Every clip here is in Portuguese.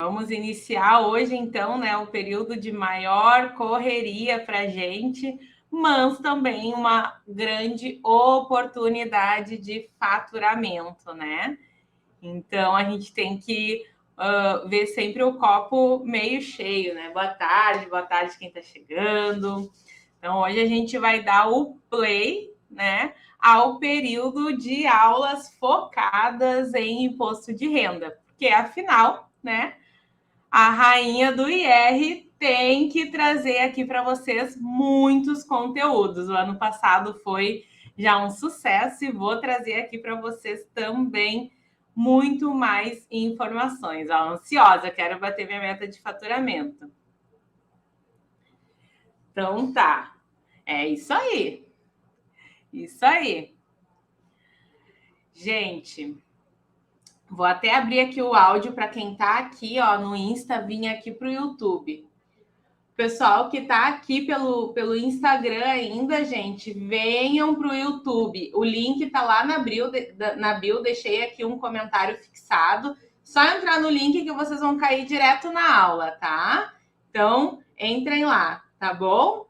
Vamos iniciar hoje, então, né, o período de maior correria para a gente, mas também uma grande oportunidade de faturamento, né? Então, a gente tem que ver sempre o copo meio cheio, né? Boa tarde quem está chegando. Então, hoje a gente vai dar o play, né, ao período de aulas focadas em imposto de renda, porque, afinal, né, a rainha do IR tem que trazer aqui para vocês muitos conteúdos. O ano passado foi já um sucesso e vou trazer aqui para vocês também muito mais informações. Ó, ansiosa, quero bater minha meta de faturamento. Então tá, é isso aí. Isso aí. Gente, vou até abrir aqui o áudio para quem está aqui, ó, no Insta, vir aqui para o YouTube. Pessoal que está aqui pelo Instagram ainda, gente, venham para o YouTube. O link está lá na bio, deixei aqui um comentário fixado. Só entrar no link que vocês vão cair direto na aula, tá? Então, entrem lá, tá bom?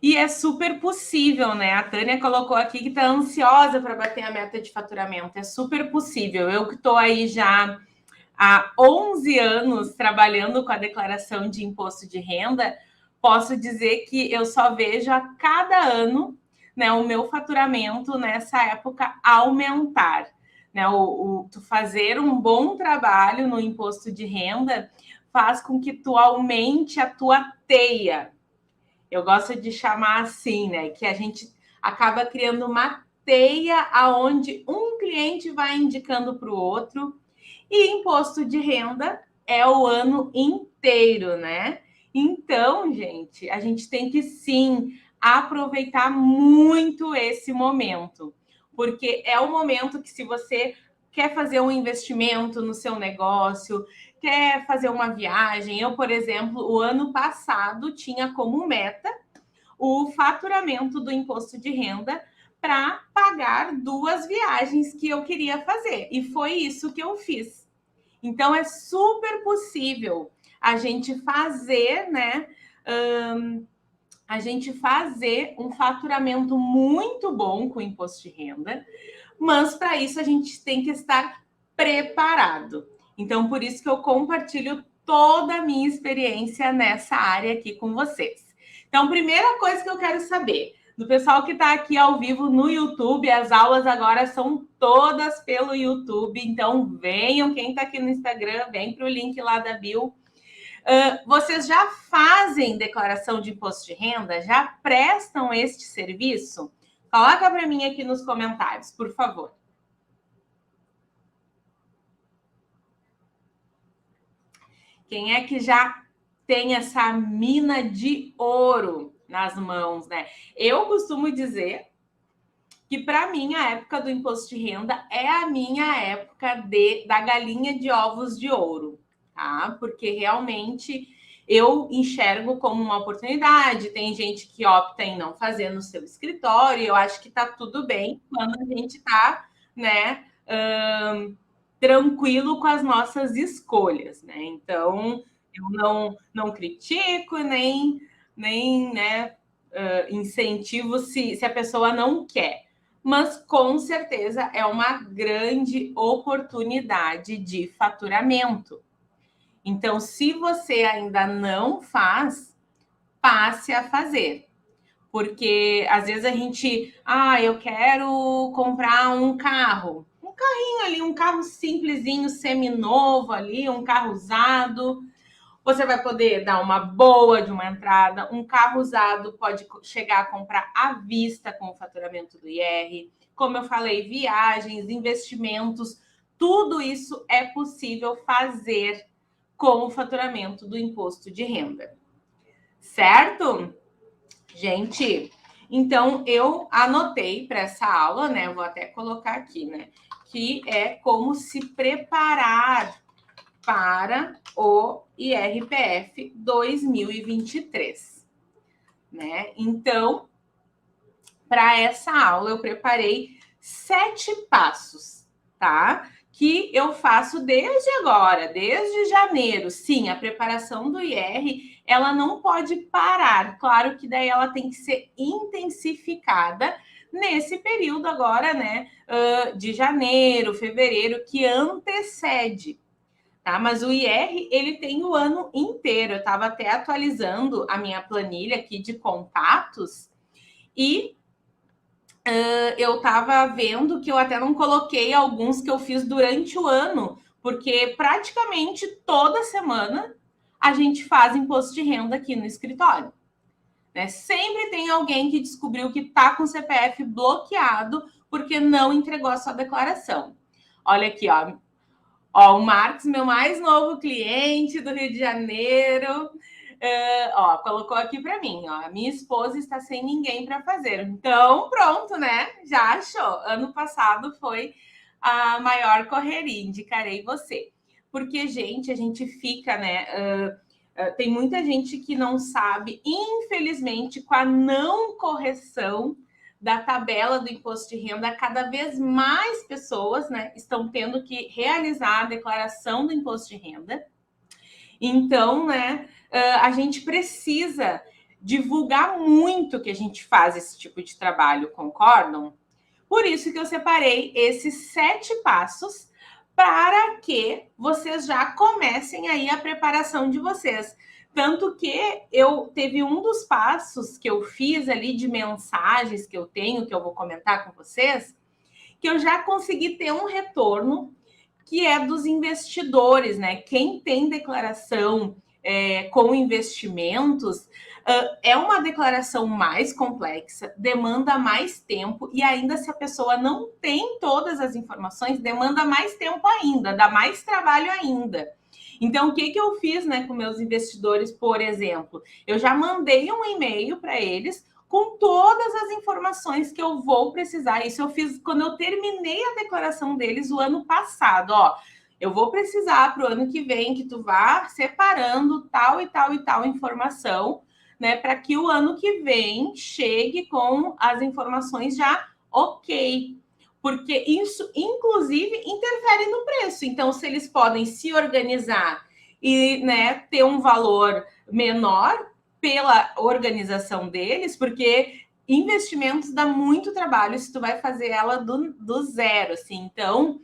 E é super possível, né? A Tânia colocou aqui que está ansiosa para bater a meta de faturamento. É super possível. Eu que estou aí já há 11 anos trabalhando com a declaração de imposto de renda, posso dizer que eu só vejo a cada ano, né, o meu faturamento nessa época aumentar. Né, tu fazer um bom trabalho no imposto de renda faz com que tu aumente a tua teia. Eu gosto de chamar assim, né, que a gente acaba criando uma teia aonde um cliente vai indicando para o outro. E imposto de renda é o ano inteiro, né? Então, gente, a gente tem que sim aproveitar muito esse momento, porque é o momento que, se você quer fazer um investimento no seu negócio, quer fazer uma viagem. Eu, por exemplo, o ano passado tinha como meta o faturamento do imposto de renda para pagar 2 viagens que eu queria fazer. E foi isso que eu fiz. Então, é super possível a gente fazer, né? A gente fazer um faturamento muito bom com o imposto de renda, mas para isso a gente tem que estar preparado. Então, por isso que eu compartilho toda a minha experiência nessa área aqui com vocês. Então, primeira coisa que eu quero saber do pessoal que está aqui ao vivo no YouTube, as aulas agora são todas pelo YouTube, então venham, quem está aqui no Instagram, vem para o link lá da bio. Vocês já fazem declaração de imposto de renda? Já prestam este serviço? Coloca para mim aqui nos comentários, por favor. Quem é que já tem essa mina de ouro nas mãos, né? Eu costumo dizer que, para mim, a época do imposto de renda é a minha época da galinha de ovos de ouro, tá? Porque realmente eu enxergo como uma oportunidade. Tem gente que opta em não fazer no seu escritório. Eu acho que tá tudo bem quando a gente tá, né, tranquilo com as nossas escolhas, né? Então, eu não critico nem né, incentivo se a pessoa não quer. Mas, com certeza, é uma grande oportunidade de faturamento. Então, se você ainda não faz, passe a fazer. Porque, às vezes, a gente... eu quero comprar um carro. Um carrinho ali, um carro simplesinho, seminovo ali, um carro usado. Você vai poder dar uma boa de uma entrada. Um carro usado pode chegar a comprar à vista com o faturamento do IR. Como eu falei, viagens, investimentos, tudo isso é possível fazer com o faturamento do imposto de renda. Certo? Gente, então eu anotei para essa aula, né? Eu vou até colocar aqui, né? Que é como se preparar para o IRPF 2023, né? Então, para essa aula eu preparei 7 passos, tá? que eu faço desde agora, desde janeiro. Sim, a preparação do IR, ela não pode parar. Claro que daí ela tem que ser intensificada nesse período agora, né, de janeiro, fevereiro, que antecede. Tá? Mas o IR, ele tem o ano inteiro. Eu estava até atualizando a minha planilha aqui de contatos e eu estava vendo que eu até não coloquei alguns que eu fiz durante o ano, porque praticamente toda semana a gente faz imposto de renda aqui no escritório. Né? Sempre tem alguém que descobriu que está com o CPF bloqueado porque não entregou a sua declaração. Olha aqui, ó. Ó, o Marcos, meu mais novo cliente do Rio de Janeiro, ó, colocou aqui para mim, ó, minha esposa está sem ninguém para fazer. Então, pronto, né? Já achou. Ano passado foi a maior correria, indicarei você. Porque, gente, a gente fica, né? Tem muita gente que não sabe, infelizmente, com a não correção da tabela do imposto de renda, cada vez mais pessoas, né, estão tendo que realizar a declaração do imposto de renda. Então, né, a gente precisa divulgar muito que a gente faz esse tipo de trabalho, concordam? Por isso que eu separei esses 7 passos para que vocês já comecem aí a preparação de vocês. Tanto que eu teve um dos passos que eu fiz ali de mensagens que eu tenho, que eu vou comentar com vocês, que eu já consegui ter um retorno, que é dos investidores, né? Quem tem declaração com investimentos, é uma declaração mais complexa, demanda mais tempo, e ainda se a pessoa não tem todas as informações, demanda mais tempo ainda, dá mais trabalho ainda. Então, o que eu fiz, né, com meus investidores, por exemplo? Eu já mandei um e-mail para eles com todas as informações que eu vou precisar. Isso eu fiz quando eu terminei a declaração deles o ano passado. Ó, eu vou precisar para o ano que vem que tu vá separando tal e tal e tal informação, né, para que o ano que vem chegue com as informações já ok. Porque isso, inclusive, interfere no preço. Então, se eles podem se organizar e, né, ter um valor menor pela organização deles, porque investimentos dá muito trabalho se tu vai fazer ela do zero, assim. Então,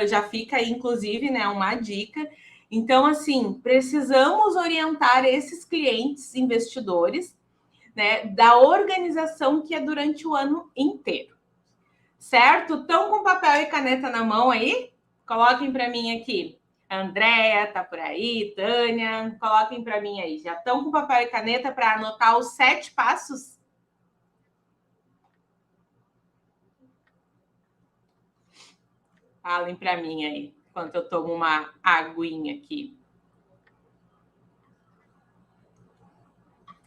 já fica aí, inclusive, né, uma dica. Então, assim, precisamos orientar esses clientes investidores, né, da organização que é durante o ano inteiro. Certo? Estão com papel e caneta na mão aí? Coloquem para mim aqui. Andréia tá por aí, Tânia, coloquem para mim aí. Já estão com papel e caneta para anotar os 7 passos? Falem para mim aí, enquanto eu tomo uma aguinha aqui.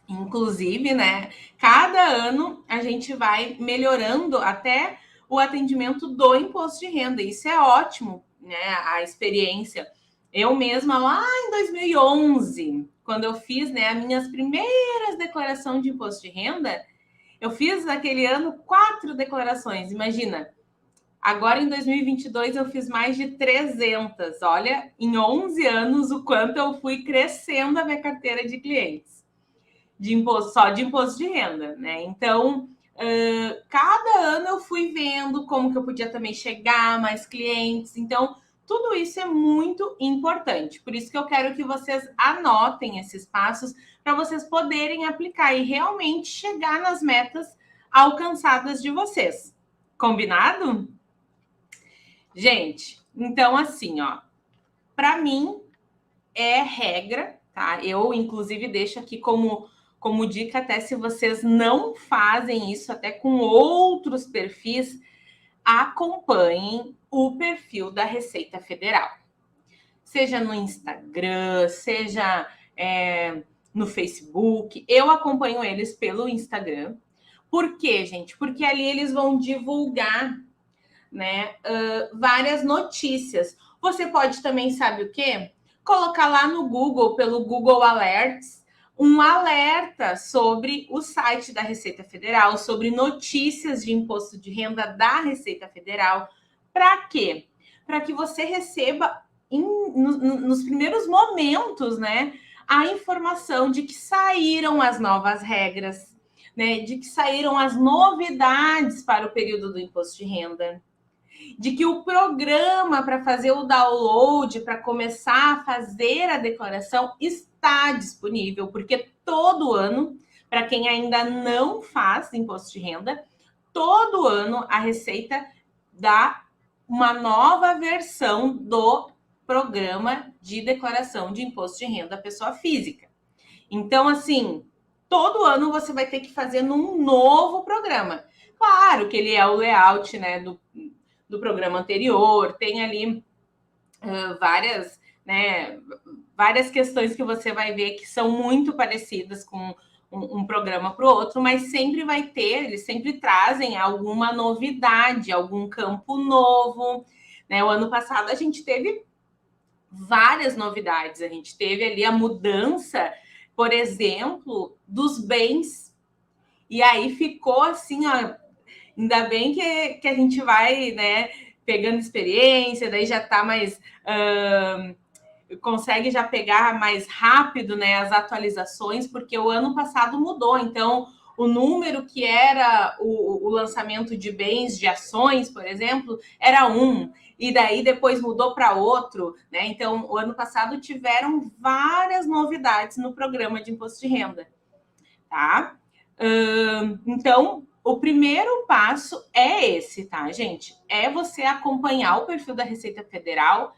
Inclusive, né, cada ano a gente vai melhorando até o atendimento do imposto de renda. Isso é ótimo, né, a experiência. Eu mesma, lá em 2011, quando eu fiz, né, as minhas primeiras declarações de imposto de renda, eu fiz naquele ano 4 declarações, imagina. Agora, em 2022, eu fiz mais de 300. Olha, em 11 anos, o quanto eu fui crescendo a minha carteira de clientes. De imposto, só de imposto de renda, né? Então, cada ano eu fui vendo como que eu podia também chegar a mais clientes. Então, tudo isso é muito importante. Por isso que eu quero que vocês anotem esses passos para vocês poderem aplicar e realmente chegar nas metas alcançadas de vocês. Combinado? Gente, então assim, ó, para mim é regra, tá? Eu, inclusive, deixo aqui como dica, até se vocês não fazem isso, até com outros perfis, acompanhem o perfil da Receita Federal. Seja no Instagram, seja no Facebook. Eu acompanho eles pelo Instagram. Por quê, gente? Porque ali eles vão divulgar, né, várias notícias. Você pode também, sabe o quê? Colocar lá no Google, pelo Google Alerts, um alerta sobre o site da Receita Federal, sobre notícias de imposto de renda da Receita Federal. Para quê? para que você receba nos primeiros momentos, né, a informação de que saíram as novas regras, né, de que saíram as novidades para o período do imposto de renda, de que o programa para fazer o download, para começar a fazer a declaração, está disponível, porque todo ano, para quem ainda não faz imposto de renda, todo ano a Receita dá uma nova versão do programa de declaração de imposto de renda à pessoa física. Então, assim, todo ano você vai ter que fazer num novo programa. Claro que ele é o layout, né, do programa anterior, tem ali várias questões que você vai ver que são muito parecidas com um programa para o outro, mas sempre vai ter, eles sempre trazem alguma novidade, algum campo novo, né? O ano passado a gente teve várias novidades, a gente teve ali a mudança, por exemplo, dos bens, e aí ficou assim, ó, ainda bem que a gente vai, né, pegando experiência, daí já está mais... consegue já pegar mais rápido, né, as atualizações, porque o ano passado mudou. Então, o número que era o lançamento de bens, de ações, por exemplo, era 1, e daí depois mudou para outro, né? Então, o ano passado tiveram várias novidades no programa de imposto de renda, tá? Então, o primeiro passo é esse, tá, gente? É você acompanhar o perfil da Receita Federal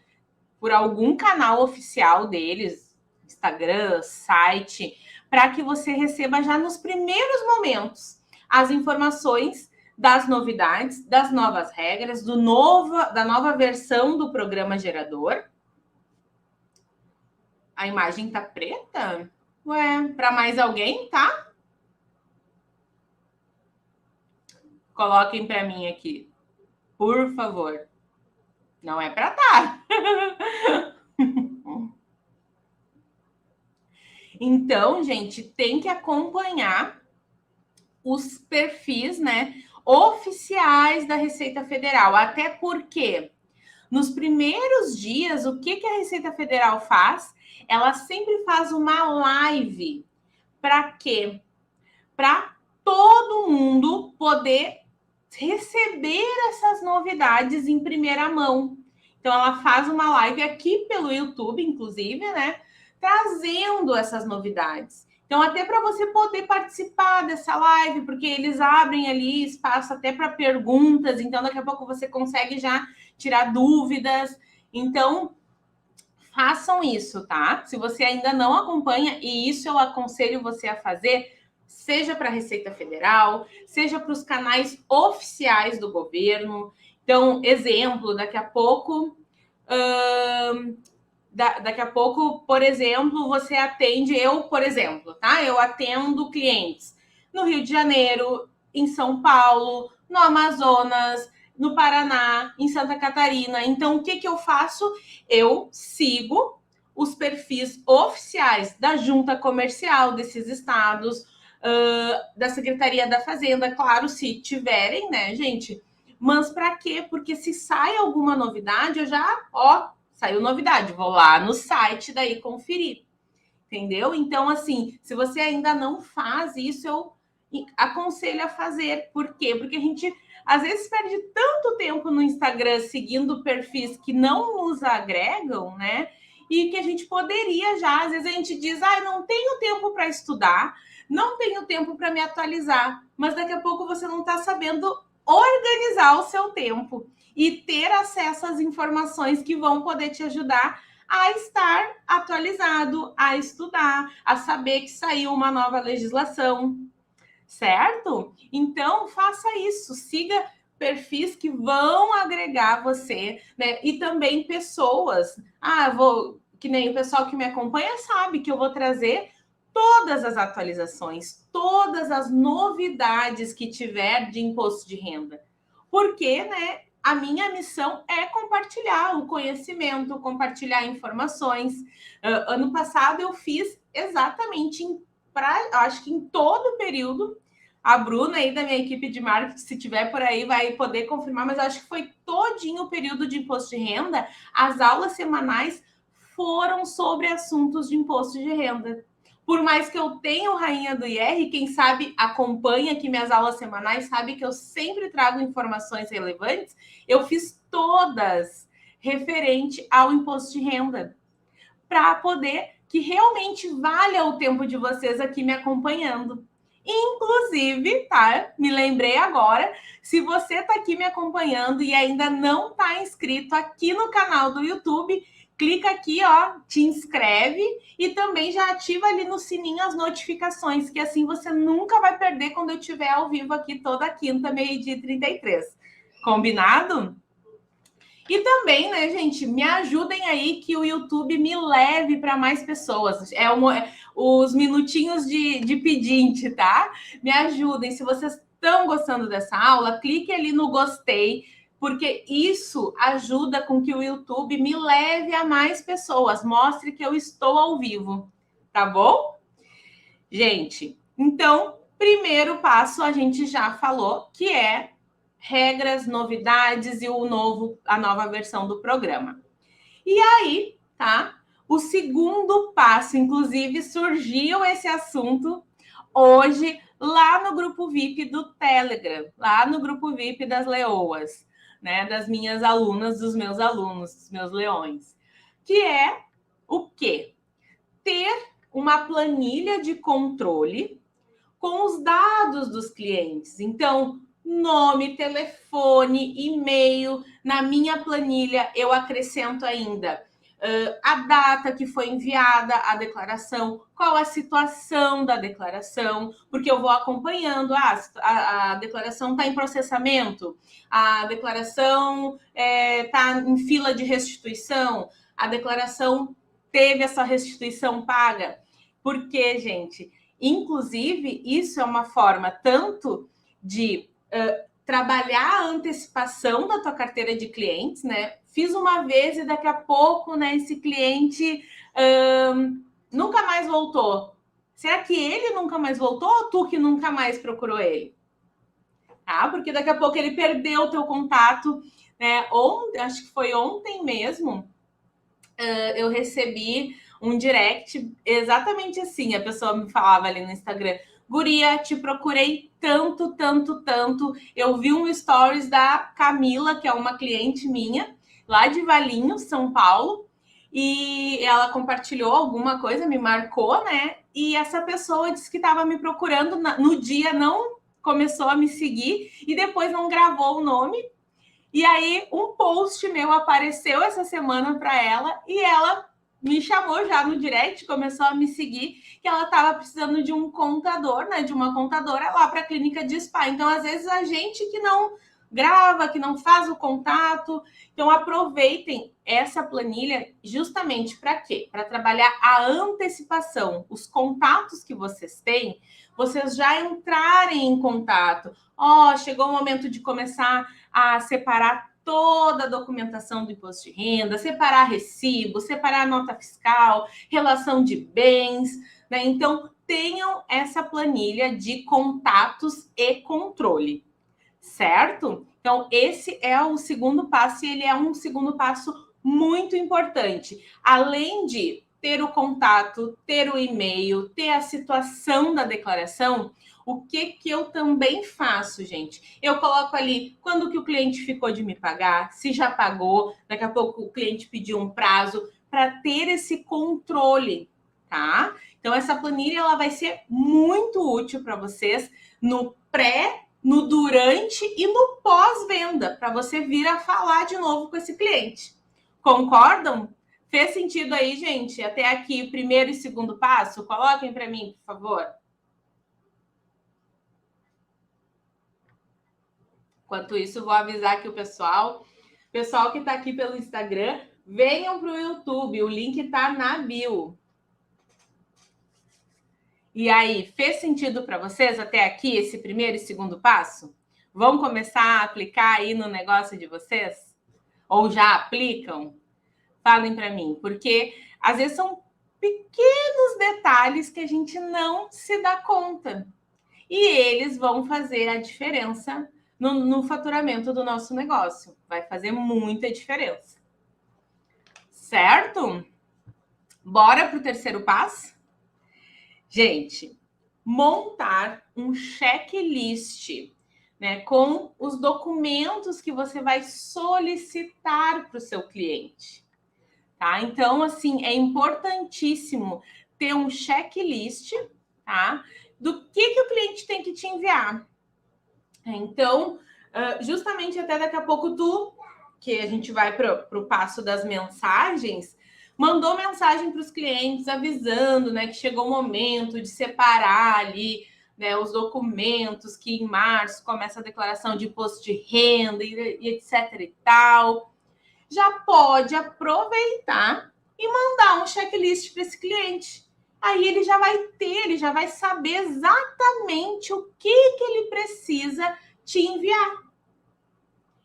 por algum canal oficial deles, Instagram, site, para que você receba já nos primeiros momentos as informações das novidades, das novas regras, da nova versão do programa gerador. A imagem tá preta? Ué, para mais alguém, tá? Coloquem para mim aqui, por favor. Não é para tá. Então, gente, tem que acompanhar os perfis, né, oficiais da Receita Federal. Até porque nos primeiros dias, o que a Receita Federal faz? Ela sempre faz uma live. Para quê? Para todo mundo poder receber essas novidades em primeira mão. Então, ela faz uma live aqui pelo YouTube, inclusive, né? Trazendo essas novidades. Então, até para você poder participar dessa live, porque eles abrem ali espaço até para perguntas, então daqui a pouco você consegue já tirar dúvidas. Então, façam isso, tá? Se você ainda não acompanha, e isso eu aconselho você a fazer, seja para a Receita Federal, seja para os canais oficiais do governo. Então, exemplo, daqui a pouco, por exemplo, você atende, por exemplo, tá? Eu atendo clientes no Rio de Janeiro, em São Paulo, no Amazonas, no Paraná, em Santa Catarina. Então, o que eu faço? Eu sigo os perfis oficiais da Junta Comercial desses estados, da Secretaria da Fazenda, claro, se tiverem, né, gente? Mas para quê? Porque se sai alguma novidade, eu já, saiu novidade, vou lá no site daí conferir, entendeu? Então, assim, se você ainda não faz isso, eu aconselho a fazer. Por quê? Porque a gente, às vezes, perde tanto tempo no Instagram seguindo perfis que não nos agregam, né? E que a gente poderia já, às vezes a gente diz, não tenho tempo para estudar, não tenho tempo para me atualizar, mas daqui a pouco você não está sabendo organizar o seu tempo e ter acesso às informações que vão poder te ajudar a estar atualizado, a estudar, a saber que saiu uma nova legislação, certo? Então, faça isso, siga perfis que vão agregar você, né? E também pessoas. Que nem o pessoal que me acompanha sabe que eu vou trazer todas as atualizações, todas as novidades que tiver de imposto de renda. Porque, né, a minha missão é compartilhar o conhecimento, compartilhar informações. Ano passado eu fiz exatamente, acho que em todo o período, A Bruna aí da minha equipe de marketing, se tiver por aí, vai poder confirmar, mas eu acho que foi todinho o período de imposto de renda. As aulas semanais foram sobre assuntos de imposto de renda. Por mais que eu tenha o Rainha do IR, quem sabe acompanha aqui minhas aulas semanais, sabe que eu sempre trago informações relevantes. Eu fiz todas referente ao imposto de renda, para poder que realmente valha o tempo de vocês aqui me acompanhando. Inclusive, tá? Me lembrei agora, se você está aqui me acompanhando e ainda não está inscrito aqui no canal do YouTube, clica aqui, ó, te inscreve e também já ativa ali no sininho as notificações, que assim você nunca vai perder quando eu estiver ao vivo aqui toda quinta, 12h33. Combinado? E também, né, gente, me ajudem aí que o YouTube me leve para mais pessoas. Os minutinhos de pedinte, tá? Me ajudem. Se vocês estão gostando dessa aula, clique ali no gostei, porque isso ajuda com que o YouTube me leve a mais pessoas. Mostre que eu estou ao vivo, tá bom? Gente, então, primeiro passo a gente já falou, que é regras, novidades e a nova versão do programa. E aí, tá? O segundo passo, inclusive, surgiu esse assunto hoje lá no grupo VIP do Telegram, lá no grupo VIP das leoas, né? Das minhas alunas, dos meus alunos, dos meus leões. Que é o quê? Ter uma planilha de controle com os dados dos clientes. Então, nome, telefone, e-mail. Na minha planilha, eu acrescento ainda a data que foi enviada a declaração, qual a situação da declaração, porque eu vou acompanhando. A declaração está em processamento, a declaração está em fila de restituição, a declaração teve essa restituição paga. Porque, gente, inclusive, isso é uma forma tanto de trabalhar a antecipação da tua carteira de clientes, né? Fiz uma vez e daqui a pouco, né, esse cliente nunca mais voltou. Será que ele nunca mais voltou ou tu que nunca mais procurou ele? Tá? Porque daqui a pouco ele perdeu o teu contato, né? Acho que foi ontem mesmo, eu recebi um direct exatamente assim. A pessoa me falava ali no Instagram: Guria, te procurei tanto, tanto, tanto. Eu vi um stories da Camila, que é uma cliente minha, lá de Valinhos, São Paulo, e ela compartilhou alguma coisa, me marcou, né? E essa pessoa disse que estava me procurando no dia, não começou a me seguir e depois não gravou o nome. E aí, um post meu apareceu essa semana para ela e ela me chamou já no direct, começou a me seguir, que ela estava precisando de um contador, né? De uma contadora lá para a clínica de spa. Então, às vezes, a gente que não grava, que não faz o contato. Então, aproveitem essa planilha justamente para quê? Para trabalhar a antecipação, os contatos que vocês têm, vocês já entrarem em contato. Chegou o momento de começar a separar toda a documentação do imposto de renda, separar recibo, separar nota fiscal, relação de bens, né? Então, tenham essa planilha de contatos e controle, certo? Então, esse é o segundo passo e ele é um segundo passo muito importante. Além de ter o contato, ter o e-mail, ter a situação da declaração, o que eu também faço, gente? Eu coloco ali quando que o cliente ficou de me pagar, se já pagou, daqui a pouco o cliente pediu um prazo, para ter esse controle, tá? Então, essa planilha ela vai ser muito útil para vocês no pré, no durante e no pós-venda, para você vir a falar de novo com esse cliente. Concordam? Fez sentido aí, gente? Até aqui, o primeiro e segundo passo? Coloquem para mim, por favor. Enquanto isso, vou avisar aqui o pessoal que está aqui pelo Instagram, venham para o YouTube, o link está na bio. E aí, fez sentido para vocês até aqui esse primeiro e segundo passo? Vão começar a aplicar aí no negócio de vocês? Ou já aplicam? Falem para mim, porque às vezes são pequenos detalhes que a gente não se dá conta. e eles vão fazer a diferença no faturamento do nosso negócio. Vai fazer muita diferença. Certo? Bora para o terceiro passo? Gente, montar um checklist, né, com os documentos que você vai solicitar para o seu cliente. Tá? Então, assim, é importantíssimo ter um checklist, tá? Do que o cliente tem que te enviar. Então, justamente até daqui a pouco que a gente vai para o passo das mensagens, mandou mensagem para os clientes avisando, né, que chegou o momento de separar ali, né, os documentos, que em março começa a declaração de imposto de renda e etc e tal. Já pode aproveitar e mandar um checklist para esse cliente. Aí ele já vai ter, ele já vai saber exatamente o que ele precisa te enviar.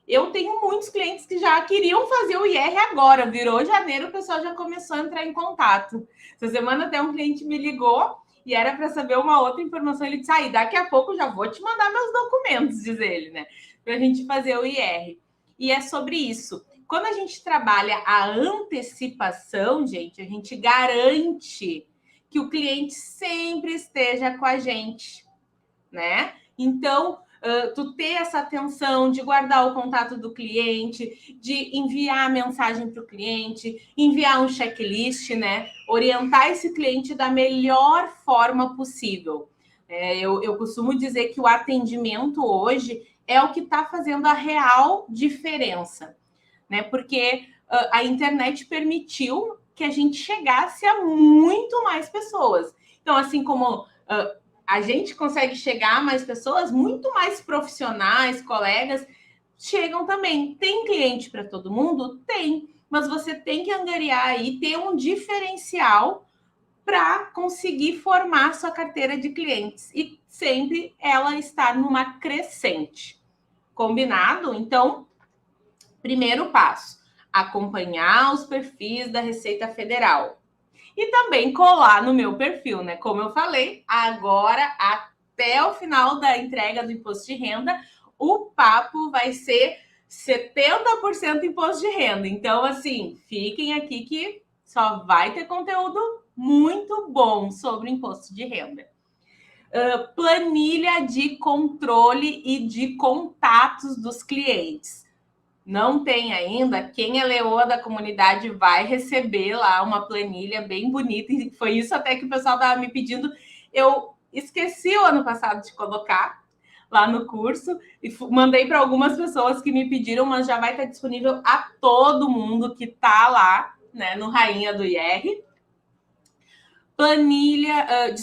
Eu tenho muitos clientes que já queriam fazer o IR agora, virou janeiro, o pessoal já começou a entrar em contato. Essa semana até um cliente me ligou e era para saber uma outra informação. Ele disse, daqui a pouco já vou te mandar meus documentos, diz ele, né? Para a gente fazer o IR. E é sobre isso. Quando a gente trabalha a antecipação, gente, a gente garante que o cliente sempre esteja com a gente, né? Então, tu ter essa atenção de guardar o contato do cliente, de enviar a mensagem para o cliente, enviar um checklist, né? Orientar esse cliente da melhor forma possível. Eu costumo dizer que o atendimento hoje é o que está fazendo a real diferença, né? Porque a internet permitiu que a gente chegasse a muito mais pessoas. Então, assim como a gente consegue chegar a mais pessoas, muito mais profissionais, colegas, chegam também. Tem cliente para todo mundo? Tem. Mas você tem que angariar aí, ter um diferencial para conseguir formar sua carteira de clientes. E sempre ela estar numa crescente. Combinado? Então, primeiro passo, acompanhar os perfis da Receita Federal. E também colar no meu perfil, né? Como eu falei, agora até o final da entrega do imposto de renda, o papo vai ser 70% imposto de renda. Então, assim, fiquem aqui que só vai ter conteúdo muito bom sobre imposto de renda. Planilha de controle e de contatos dos clientes. Não tem ainda, quem é leoa da comunidade vai receber lá uma planilha bem bonita, e foi isso até que o pessoal estava me pedindo. Eu esqueci o ano passado de colocar lá no curso, e mandei para algumas pessoas que me pediram, mas já vai estar disponível a todo mundo que está lá, né, no Rainha do IR. Planilha,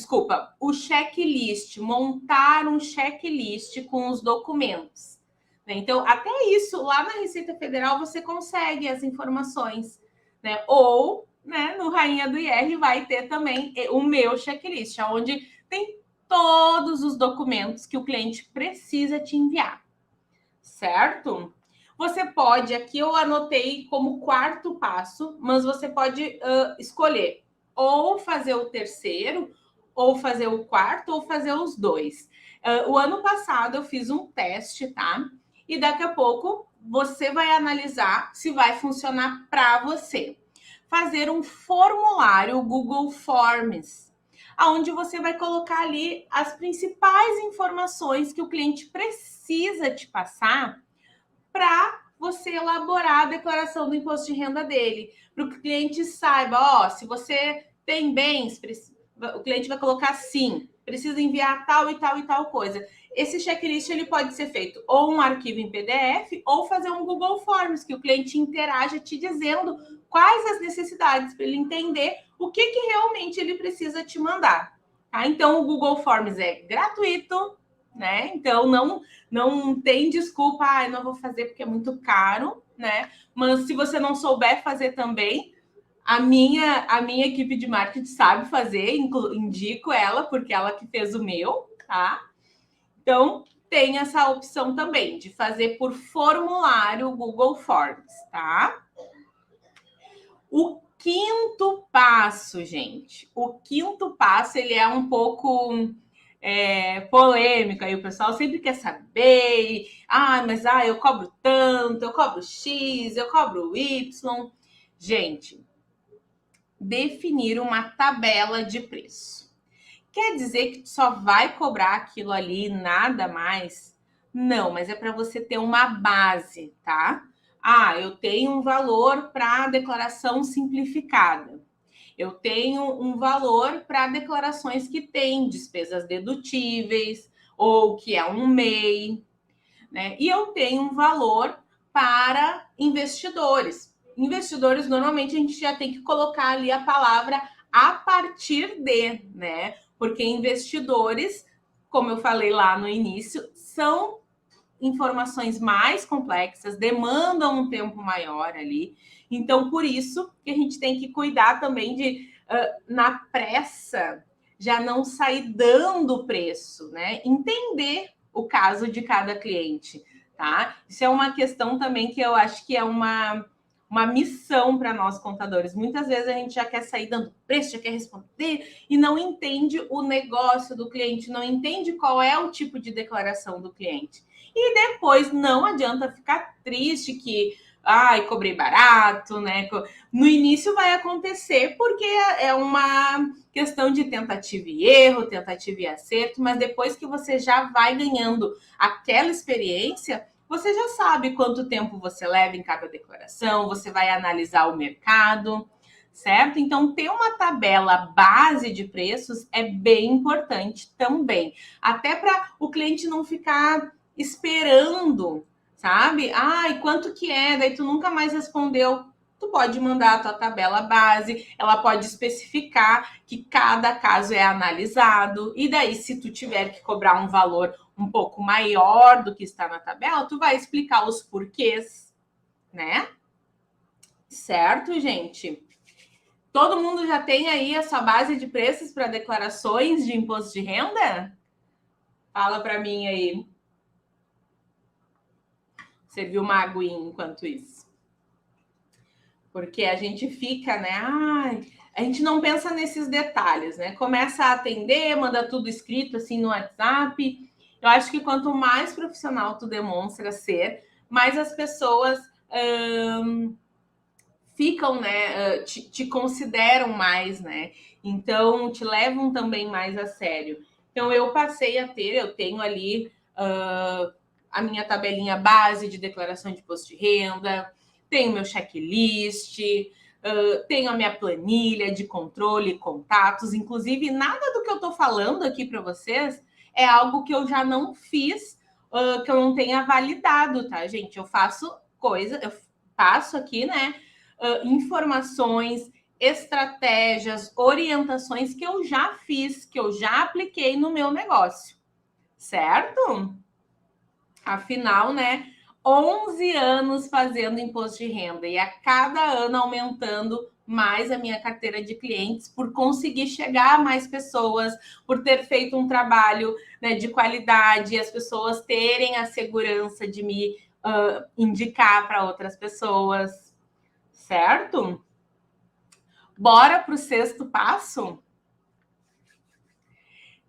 o checklist, montar um checklist com os documentos. Então, até isso, lá na Receita Federal, você consegue as informações, né? Ou, né, no Rainha do IR vai ter também o meu checklist, onde tem todos os documentos que o cliente precisa te enviar, certo? Você pode, aqui eu anotei como quarto passo, mas você pode escolher ou fazer o terceiro, ou fazer o quarto, ou fazer os dois. O ano passado eu fiz um teste, tá? E daqui a pouco você vai analisar se vai funcionar para você. Fazer um formulário Google Forms, onde você vai colocar ali as principais informações que o cliente precisa te passar para você elaborar a declaração do imposto de renda dele, para que o cliente saiba, se você tem bens, o cliente vai colocar sim, precisa enviar tal e tal e tal coisa. Esse checklist ele pode ser feito ou um arquivo em PDF ou fazer um Google Forms, que o cliente interaja te dizendo quais as necessidades para ele entender o que realmente ele precisa te mandar. Tá? Então, o Google Forms é gratuito, né? Então, não tem desculpa, eu não vou fazer porque é muito caro, né? Mas se você não souber fazer também, a minha equipe de marketing sabe fazer, indico ela, porque ela que fez o meu, tá? Então, tem essa opção também de fazer por formulário Google Forms, tá? O quinto passo, gente. O quinto passo, ele é um pouco polêmico, aí o pessoal sempre quer saber, mas eu cobro tanto, eu cobro X, eu cobro Y. Gente, definir uma tabela de preço. Quer dizer que só vai cobrar aquilo ali, nada mais? Não, mas é para você ter uma base, tá? Eu tenho um valor para declaração simplificada. Eu tenho um valor para declarações que têm despesas dedutíveis ou que é um MEI, né? E eu tenho um valor para investidores. Investidores, normalmente, a gente já tem que colocar ali a palavra a partir de, né? Porque investidores, como eu falei lá no início, são informações mais complexas, demandam um tempo maior ali. Então, por isso que a gente tem que cuidar também de, na pressa, já não sair dando preço, né? Entender o caso de cada cliente, tá? Isso é uma questão também que eu acho que é uma missão para nós contadores. Muitas vezes a gente já quer sair dando preço, já quer responder e não entende o negócio do cliente, não entende qual é o tipo de declaração do cliente. E depois não adianta ficar triste que cobrei barato, né? No início vai acontecer porque é uma questão de tentativa e erro, tentativa e acerto, mas depois que você já vai ganhando aquela experiência, você já sabe quanto tempo você leva em cada declaração, você vai analisar o mercado, certo? Então, ter uma tabela base de preços é bem importante também, até para o cliente não ficar esperando, sabe? E quanto que é? Daí tu nunca mais respondeu. Tu pode mandar a tua tabela base, ela pode especificar que cada caso é analisado, e daí, se tu tiver que cobrar um valor um pouco maior do que está na tabela, tu vai explicar os porquês, né? Certo, gente? Todo mundo já tem aí a sua base de preços para declarações de imposto de renda? Fala para mim aí. Serviu uma aguinha enquanto isso. Porque a gente fica, né? A gente não pensa nesses detalhes, né? Começa a atender, manda tudo escrito assim no WhatsApp. Eu acho que quanto mais profissional tu demonstra ser, mais as pessoas ficam, né? Te consideram mais, né? Então, te levam também mais a sério. Então, eu tenho ali a minha tabelinha base de declaração de imposto de renda, tenho meu checklist, tenho a minha planilha de controle e contatos. Inclusive, nada do que eu estou falando aqui para vocês é algo que eu já não fiz, que eu não tenha validado, tá, gente? Eu faço eu passo aqui, né? Informações, estratégias, orientações que eu já fiz, que eu já apliquei no meu negócio, certo? Afinal, né, 11 anos fazendo imposto de renda e a cada ano aumentando mais a minha carteira de clientes por conseguir chegar a mais pessoas, por ter feito um trabalho, né, de qualidade, e as pessoas terem a segurança de me indicar para outras pessoas, certo? Bora para o sexto passo?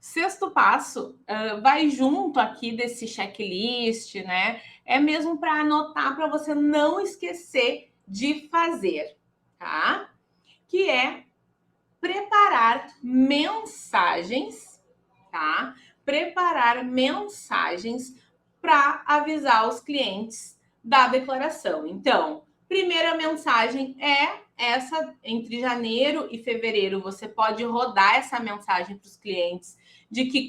Sexto passo vai junto aqui desse checklist, né? É mesmo para anotar, para você não esquecer de fazer, tá? Que é preparar mensagens, tá? Preparar mensagens para avisar os clientes da declaração. Então, primeira mensagem é essa: entre janeiro e fevereiro, você pode rodar essa mensagem para os clientes de que,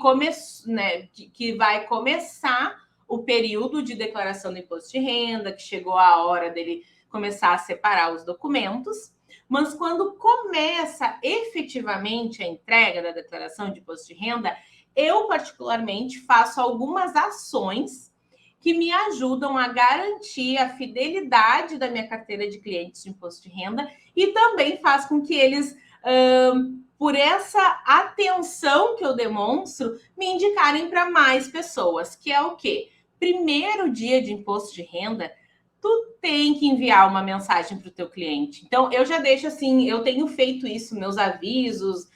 que vai começar o período de declaração do imposto de renda, que chegou a hora dele começar a separar os documentos. Mas quando começa efetivamente a entrega da declaração de imposto de renda, eu particularmente faço algumas ações que me ajudam a garantir a fidelidade da minha carteira de clientes de imposto de renda e também faz com que eles, por essa atenção que eu demonstro, me indicarem para mais pessoas, que é o quê? Primeiro dia de imposto de renda, tu tem que enviar uma mensagem para o teu cliente. Então, eu já deixo assim, eu tenho feito isso, meus avisos,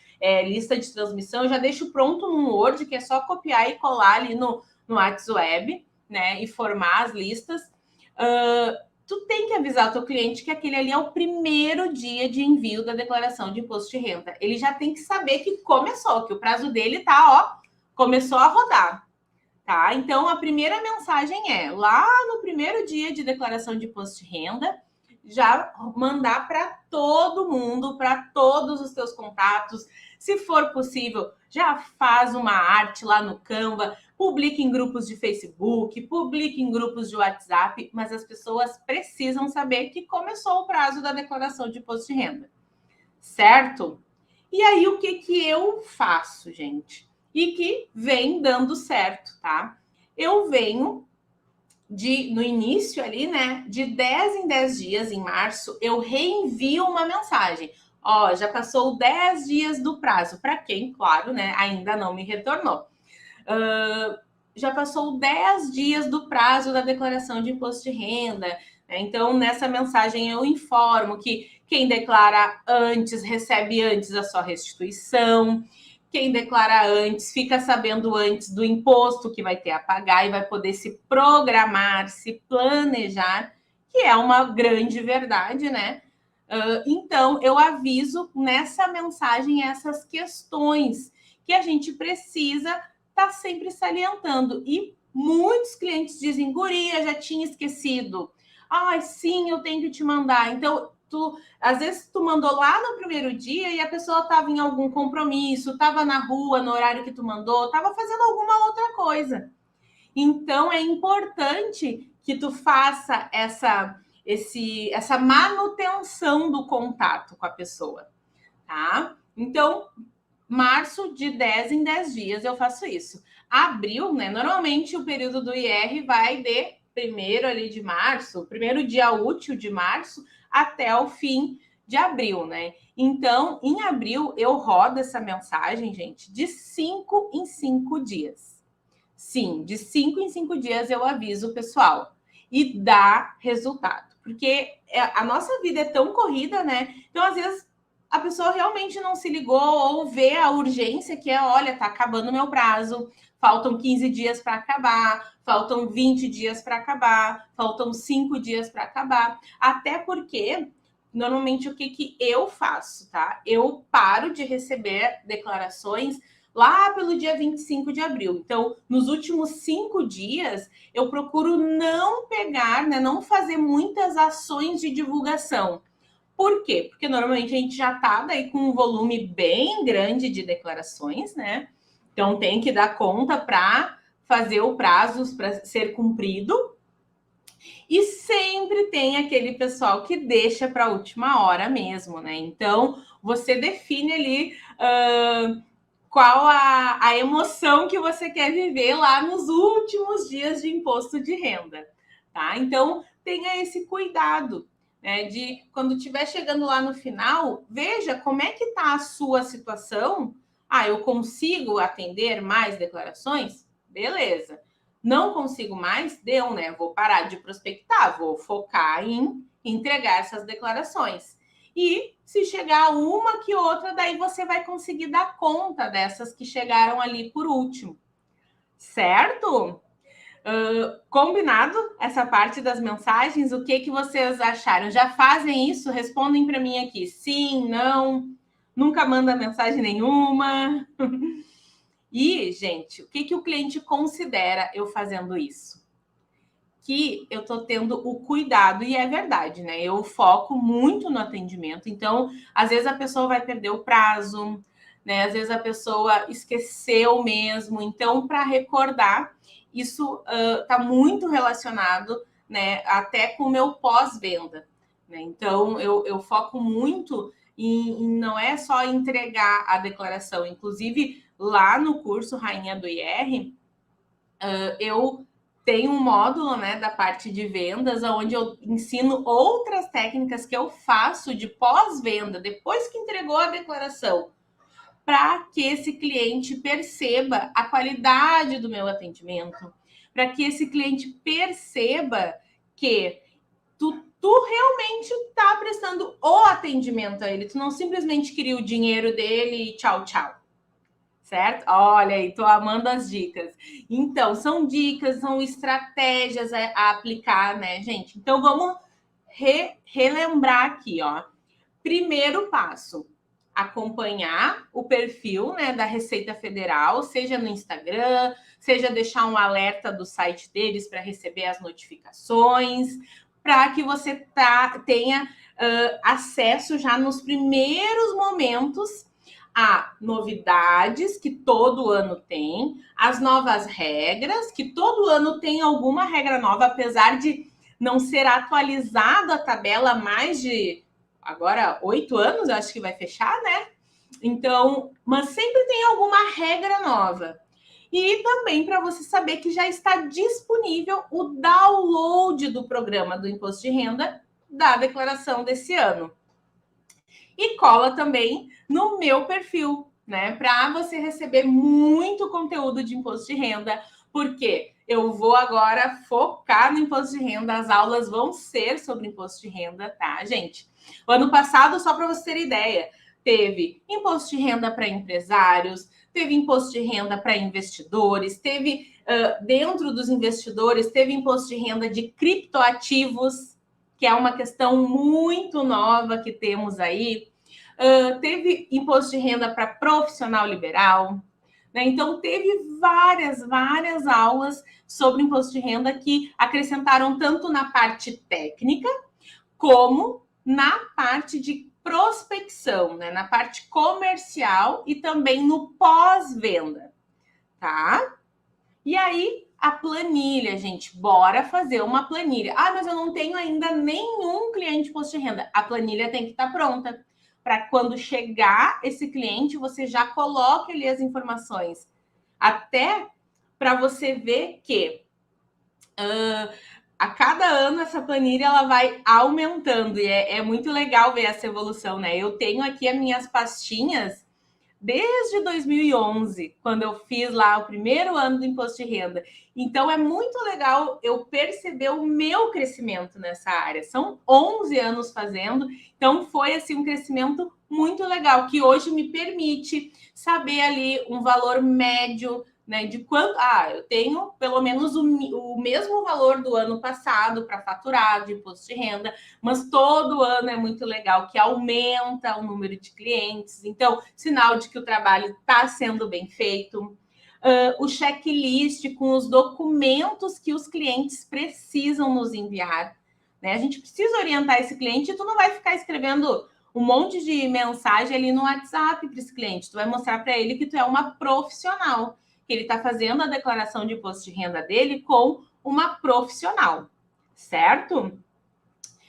lista de transmissão, eu já deixo pronto no Word, que é só copiar e colar ali no WhatsApp, né? E formar as listas. Tu tem que avisar o teu cliente que aquele ali é o primeiro dia de envio da declaração de imposto de renda. Ele já tem que saber que começou, que o prazo dele começou a rodar, tá? Então, a primeira mensagem é, lá no primeiro dia de declaração de imposto de renda, já mandar para todo mundo, para todos os teus contatos. Se for possível, já faz uma arte lá no Canva, publica em grupos de Facebook, publica em grupos de WhatsApp, mas as pessoas precisam saber que começou o prazo da declaração de imposto de renda, certo? E aí, o que eu faço, gente? E que vem dando certo, tá? Eu venho no início ali, né, de 10 em 10 dias, em março, eu reenvio uma mensagem. Ó, já passou 10 dias do prazo. Para quem, claro, né, ainda não me retornou. Já passou 10 dias do prazo da declaração de imposto de renda. Né? Então, nessa mensagem eu informo que quem declara antes recebe antes a sua restituição. Quem declara antes fica sabendo antes do imposto que vai ter a pagar e vai poder se programar, se planejar, que é uma grande verdade, né? Então, eu aviso nessa mensagem essas questões que a gente precisa estar sempre salientando. E muitos clientes dizem, guria, já tinha esquecido. Ah, sim, eu tenho que te mandar. Então, às vezes tu mandou lá no primeiro dia e a pessoa estava em algum compromisso, estava na rua no horário que tu mandou, estava fazendo alguma outra coisa. Então é importante que tu faça essa manutenção do contato com a pessoa, tá? Então, março, de 10 em 10 dias eu faço isso. Abril, né? Normalmente o período do IR vai de primeiro ali de março, primeiro dia útil de março, até o fim de abril, né? Então, em abril, eu rodo essa mensagem, gente, de 5 em 5 dias. Sim, de 5 em 5 dias eu aviso o pessoal. E dá resultado. Porque a nossa vida é tão corrida, né? Então, às vezes, a pessoa realmente não se ligou ou vê a urgência que é, olha, tá acabando o meu prazo, faltam 15 dias para acabar, faltam 20 dias para acabar, faltam 5 dias para acabar. Até porque, normalmente, o que eu faço, tá? Eu paro de receber declarações lá pelo dia 25 de abril. Então, nos últimos 5 dias, eu procuro não pegar, né, não fazer muitas ações de divulgação. Por quê? Porque normalmente a gente já está daí com um volume bem grande de declarações, né? Então tem que dar conta para fazer o prazo para ser cumprido. E sempre tem aquele pessoal que deixa para a última hora mesmo, né? Então você define ali qual a emoção que você quer viver lá nos últimos dias de imposto de renda, tá? Então tenha esse cuidado. Né, de quando estiver chegando lá no final, veja como é que está a sua situação. Ah, eu consigo atender mais declarações? Beleza. Não consigo mais? Deu, né? Vou parar de prospectar, vou focar em entregar essas declarações. E se chegar uma que outra, daí você vai conseguir dar conta dessas que chegaram ali por último. Certo? Combinado essa parte das mensagens? O que vocês acharam? Já fazem isso? Respondem para mim aqui. Sim, não, nunca manda mensagem nenhuma. E, gente, o que o cliente considera eu fazendo isso? Que eu estou tendo o cuidado, e é verdade, né? Eu foco muito no atendimento, então, às vezes a pessoa vai perder o prazo, né? Às vezes a pessoa esqueceu mesmo. Então, para recordar, isso está muito relacionado, né, até com o meu pós-venda. Né? Então, eu foco muito em não é só entregar a declaração. Inclusive, lá no curso Rainha do IR, eu tenho um módulo, né, da parte de vendas, onde eu ensino outras técnicas que eu faço de pós-venda, depois que entregou a declaração, para que esse cliente perceba a qualidade do meu atendimento, para que esse cliente perceba que tu tu realmente tá prestando o atendimento a ele. Tu não simplesmente queria o dinheiro dele e tchau, tchau. Certo? Olha aí, tô amando as dicas. Então, são dicas, são estratégias a aplicar, né, gente? Então, vamos relembrar aqui, ó. Primeiro passo, acompanhar o perfil, né, da Receita Federal, seja no Instagram, seja deixar um alerta do site deles para receber as notificações, para que você tenha acesso já nos primeiros momentos a novidades que todo ano tem, as novas regras, que todo ano tem alguma regra nova, apesar de não ser atualizada a tabela há mais de agora 8 anos, eu acho que vai fechar, né? Então, mas sempre tem alguma regra nova. E também para você saber que já está disponível o download do programa do Imposto de Renda da declaração desse ano. E cola também no meu perfil, né? Para você receber muito conteúdo de imposto de renda, porque eu vou agora focar no imposto de renda, as aulas vão ser sobre imposto de renda, tá, gente? O ano passado, só para você ter ideia, teve imposto de renda para empresários, teve imposto de renda para investidores, teve dentro dos investidores, teve imposto de renda de criptoativos, que é uma questão muito nova que temos aí. Teve imposto de renda para profissional liberal, né? Então, teve várias aulas sobre imposto de renda que acrescentaram tanto na parte técnica como na parte de prospecção, né? Na parte comercial e também no pós-venda, tá? E aí, a planilha, gente, bora fazer uma planilha. Ah, mas eu não tenho ainda nenhum cliente de imposto de renda. A planilha tem que estar pronta para quando chegar esse cliente, você já coloque ali as informações. Até para você ver que a cada ano essa planilha ela vai aumentando e é muito legal ver essa evolução, né? Eu tenho aqui as minhas pastinhas desde 2011, quando eu fiz lá o primeiro ano do imposto de renda. Então, é muito legal eu perceber o meu crescimento nessa área. São 11 anos fazendo, então foi assim um crescimento muito legal, que hoje me permite saber ali um valor médio, né, de quanto... eu tenho pelo menos o mesmo valor do ano passado para faturar de imposto de renda, mas todo ano é muito legal, que aumenta o número de clientes. Então, sinal de que o trabalho está sendo bem feito. O checklist com os documentos que os clientes precisam nos enviar, né? A gente precisa orientar esse cliente e tu não vai ficar escrevendo um monte de mensagem ali no WhatsApp para esse cliente. Tu vai mostrar para ele que tu é uma profissional, que ele está fazendo a declaração de imposto de renda dele com uma profissional, certo?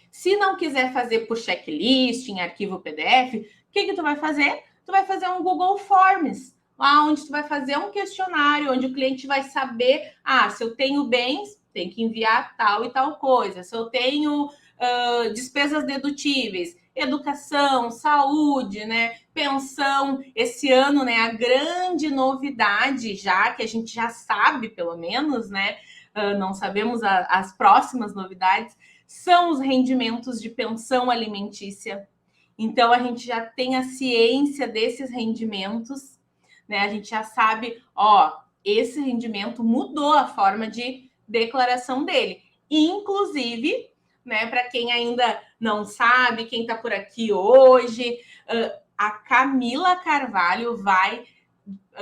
Se não quiser fazer por checklist, em arquivo PDF, o que tu vai fazer? Tu vai fazer um Google Forms, lá onde tu vai fazer um questionário, onde o cliente vai saber, se eu tenho bens, tem que enviar tal e tal coisa. Se eu tenho despesas dedutíveis, educação, saúde, né, pensão. Esse ano, né, a grande novidade, já que a gente já sabe, pelo menos, né, não sabemos as próximas novidades, são os rendimentos de pensão alimentícia. Então, a gente já tem a ciência desses rendimentos, né? A gente já sabe, esse rendimento mudou a forma de declaração dele. Inclusive, né, para quem ainda não sabe, quem está por aqui hoje, a Camila Carvalho vai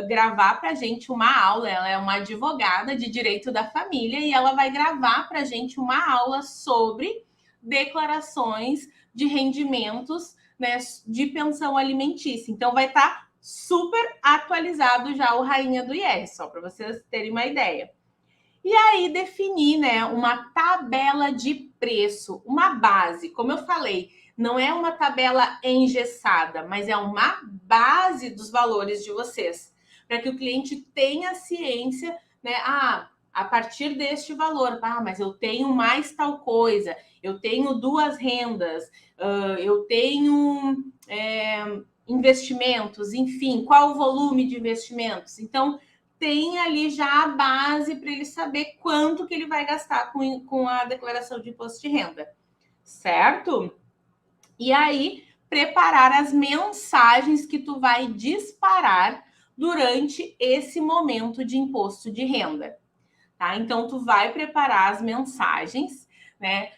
gravar para a gente uma aula. Ela é uma advogada de direito da família e ela vai gravar para a gente uma aula sobre declarações de rendimentos, né, de pensão alimentícia. Então, vai estar super atualizado já o Rainha do IR, só para vocês terem uma ideia. E aí, definir, né, uma tabela de preço, uma base. Como eu falei, não é uma tabela engessada, mas é uma base dos valores de vocês, para que o cliente tenha ciência, né? A partir deste valor, mas eu tenho mais tal coisa, eu tenho duas rendas, eu tenho investimentos, enfim, qual o volume de investimentos? Então, tem ali já a base para ele saber quanto que ele vai gastar com a declaração de imposto de renda, certo? E aí, preparar as mensagens que tu vai disparar durante esse momento de imposto de renda, tá? Então, tu vai preparar as mensagens, né?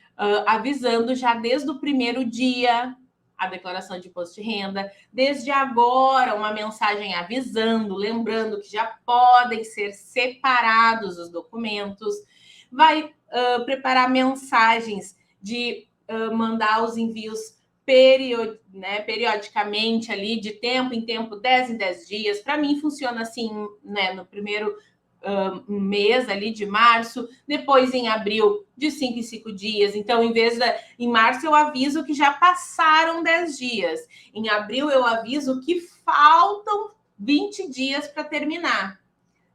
Avisando já desde o primeiro dia a declaração de imposto de renda, desde agora uma mensagem avisando, lembrando que já podem ser separados os documentos, vai preparar mensagens de mandar os envios periodicamente ali, de tempo em tempo, 10 em 10 dias. Para mim funciona assim, né, no primeiro mês ali de março, depois em abril de 5 em 5 dias. Então, em março eu aviso que já passaram 10 dias. Em abril eu aviso que faltam 20 dias para terminar,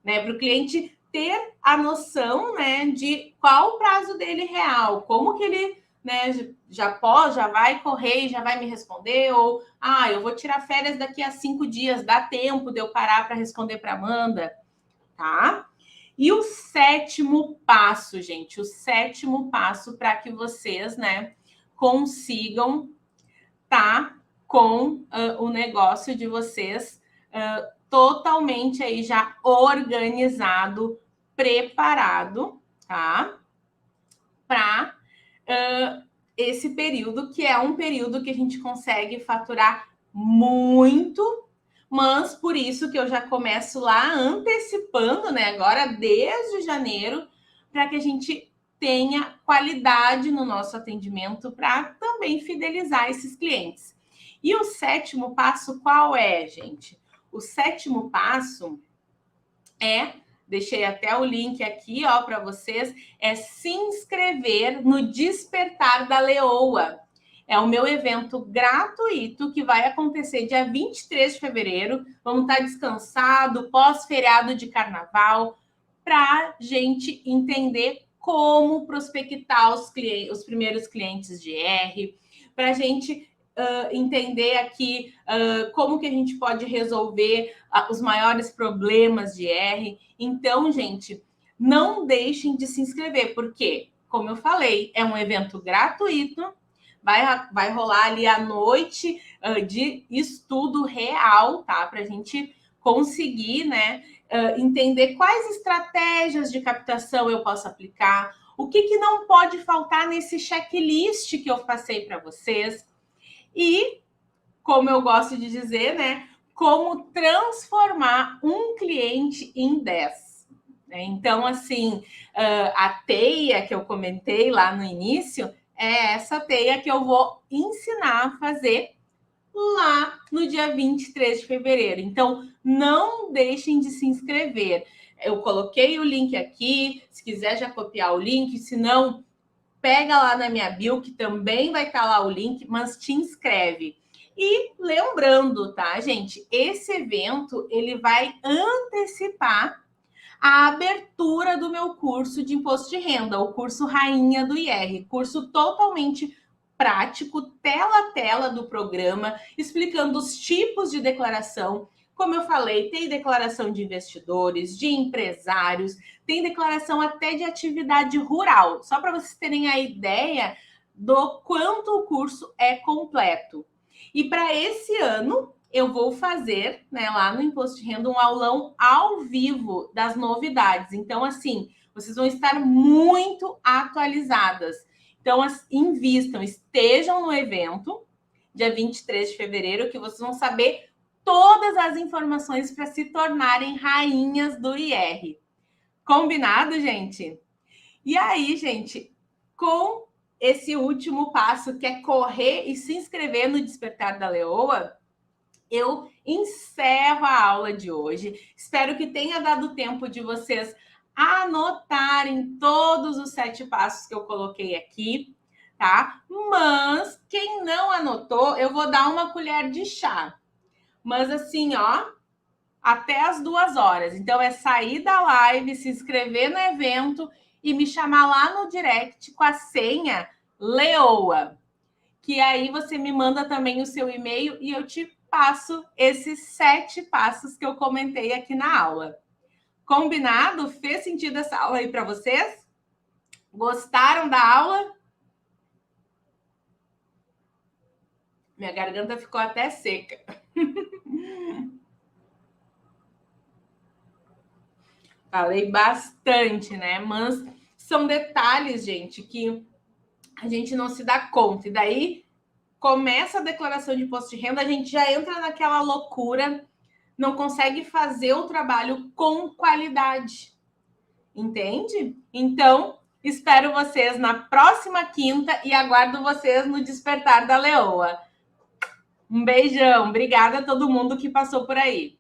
né? Para o cliente ter a noção, né, de qual o prazo dele real, como que ele, né, já vai correr e já vai me responder, ou eu vou tirar férias daqui a 5 dias, dá tempo de eu parar para responder para Amanda, tá? E o sétimo passo, gente, o sétimo passo para que vocês, né, consigam tá com o negócio de vocês totalmente aí já organizado, preparado, tá? Para esse período, que é um período que a gente consegue faturar muito, mas por isso que eu já começo lá antecipando, né? Agora desde janeiro, para que a gente tenha qualidade no nosso atendimento para também fidelizar esses clientes. E o sétimo passo qual é, gente? O sétimo passo deixei até o link aqui, ó, para vocês, é se inscrever no Despertar da Leoa. É o meu evento gratuito que vai acontecer dia 23 de fevereiro. Vamos estar descansado, pós-feriado de carnaval, para gente entender como prospectar os primeiros clientes de R, para a gente entender aqui como que a gente pode resolver os maiores problemas de R. Então, gente, não deixem de se inscrever, porque, como eu falei, é um evento gratuito, vai rolar ali a noite de estudo real, tá? Para a gente conseguir, né, entender quais estratégias de captação eu posso aplicar, o que não pode faltar nesse checklist que eu passei para vocês. E, como eu gosto de dizer, né, como transformar um cliente em 10. Então, assim, a teia que eu comentei lá no início é essa teia que eu vou ensinar a fazer lá no dia 23 de fevereiro. Então, não deixem de se inscrever. Eu coloquei o link aqui, se quiser já copiar o link, se não, pega lá na minha bio, que também vai estar lá o link, mas te inscreve. E lembrando, tá, gente? Esse evento, ele vai antecipar a abertura do meu curso de imposto de renda, o curso Rainha do IR, curso totalmente prático, tela a tela do programa, explicando os tipos de declaração. Como eu falei, tem declaração de investidores, de empresários, tem declaração até de atividade rural, só para vocês terem a ideia do quanto o curso é completo. E para esse ano, eu vou fazer, né, lá no Imposto de Renda, um aulão ao vivo das novidades. Então, assim, vocês vão estar muito atualizadas. Então, invistam, estejam no evento, dia 23 de fevereiro, que vocês vão saber todas as informações para se tornarem rainhas do IR. Combinado, gente? E aí, gente, com esse último passo, que é correr e se inscrever no Despertar da Leoa, eu encerro a aula de hoje. Espero que tenha dado tempo de vocês anotarem todos os 7 passos que eu coloquei aqui, tá? Mas quem não anotou, eu vou dar uma colher de chá. Mas assim, ó, até as 2 horas. Então é sair da live, se inscrever no evento e me chamar lá no direct com a senha Leoa. Que aí você me manda também o seu e-mail e eu te passo esses 7 passos que eu comentei aqui na aula. Combinado? Fez sentido essa aula aí para vocês? Gostaram da aula? Minha garganta ficou até seca. Falei bastante, né? Mas são detalhes, gente, que a gente não se dá conta. E daí começa a declaração de imposto de renda, a gente já entra naquela loucura, não consegue fazer o trabalho com qualidade. Entende? Então, espero vocês na próxima quinta e aguardo vocês no Despertar da Leoa. Um beijão, obrigada a todo mundo que passou por aí.